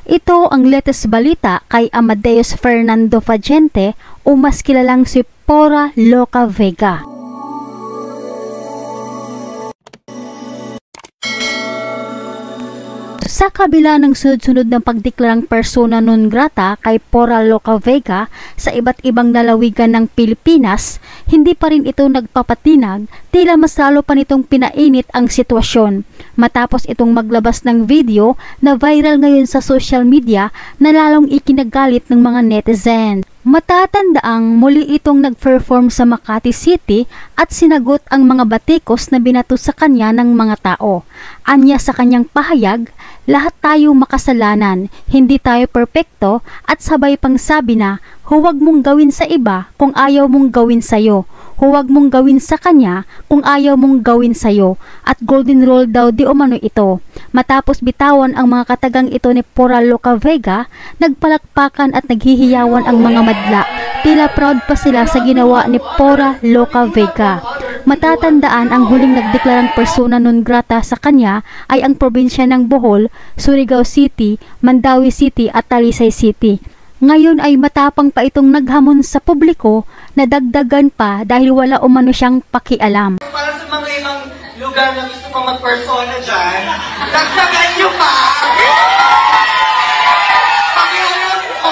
Ito ang latest balita kay Amadeus Fernando Fagente o mas kilalang si Pora Loca Vega. Sa kabila ng sunod-sunod ng pagdeklarang persona non grata kay Pora Loca Vega sa iba't ibang lalawigan ng Pilipinas, hindi pa rin ito nagpapatinag, tila mas lalo pa nitong pinainit ang sitwasyon. Matapos itong maglabas ng video na viral ngayon sa social media na lalong ikinagalit ng mga netizens. Matatandaang muli itong nag-perform sa Makati City at sinagot ang mga batikos na binato sa kanya ng mga tao. Anya sa kanyang pahayag, lahat tayo makasalanan, hindi tayo perpekto at sabay pang sabi na, huwag mong gawin sa iba kung ayaw mong gawin sa'yo. Huwag mong gawin sa kanya kung ayaw mong gawin sa'yo. At golden rule daw di umano ito. Matapos bitawan ang mga katagang ito ni Pora Loca Vega, nagpalakpakan at naghihiyawan ang mga madla. Tila proud pa sila sa ginawa ni Pora Loca Vega. Matatandaan ang huling nagdeklarang persona non grata sa kanya ay ang probinsya ng Bohol, Surigao City, Mandawi City at Talisay City. Ngayon ay matapang pa itong naghamon sa publiko na dagdagan pa dahil wala umano siyang pakialam. Para sa mga ibang lugar na gusto kong mag-persona dyan, dagdagan nyo pa! Pakialam ko!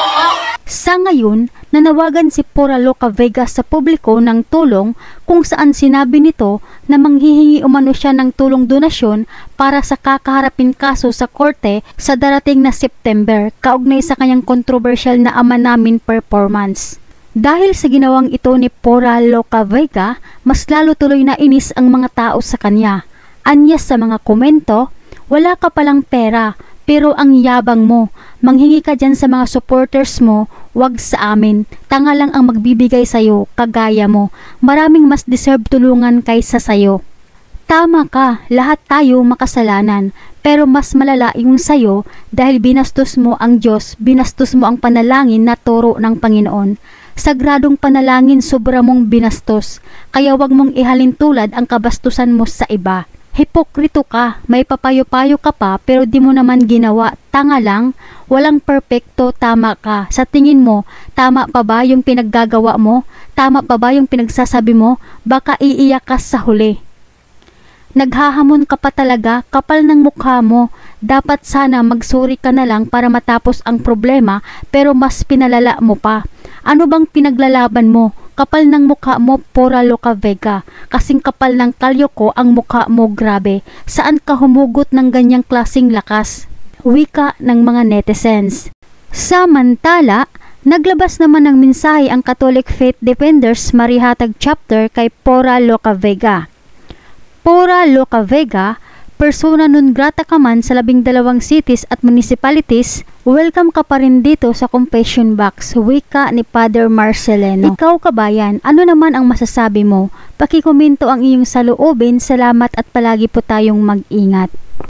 Sa ngayon, nanawagan si Pora Loca Vega sa publiko ng tulong kung saan sinabi nito na manghihingi umano siya ng tulong donasyon para sa kakaharapin kaso sa korte sa darating na September kaugnay sa kanyang controversial na Ama Namin performance. Dahil sa ginawang ito ni Pora Loca Vega, mas lalo tuloy na inis ang mga tao sa kanya. Anya sa mga komento, wala ka palang pera, pero ang yabang mo, manghingi ka dyan sa mga supporters mo, wag sa amin, tanga lang ang magbibigay sa'yo, kagaya mo, maraming mas deserve tulungan kaysa sa'yo. Tama ka, lahat tayo makasalanan, pero mas malala yung sa'yo dahil binastos mo ang Diyos, binastos mo ang panalangin na turo ng Panginoon. Sagradong panalangin sobra mong binastos, kaya wag mong ihalin tulad ang kabastusan mo sa iba. Hipokrito ka, may papayo-payo ka pa pero di mo naman ginawa, tanga lang, walang perpekto, tama ka. Sa tingin mo, tama pa ba yung pinaggagawa mo? Tama pa ba yung pinagsasabi mo? Baka iiyak ka sa huli. Naghahamon ka pa talaga, kapal ng mukha mo. Dapat sana magsuri ka na lang para matapos ang problema pero mas pinalala mo pa. Ano bang pinaglalaban mo? Kapal ng mukha mo, Pora Loca Vega. Kasing kapal ng kalyo ko ang mukha mo, grabe. Saan ka humugot ng ganyang klaseng lakas? Wika ng mga netizens. Samantala, naglabas naman ng mensahe ang Catholic Faith Defenders Marihatag Chapter kay Pora Loca Vega. Pora Loca Vega, persona non grata ka man sa 12 cities at municipalities, welcome ka pa rin dito sa confession box, wika ni Father Marceleno. Ikaw kabayan, ano naman ang masasabi mo? Pakikomento ang iyong saloobin, salamat at palagi po tayong mag-ingat.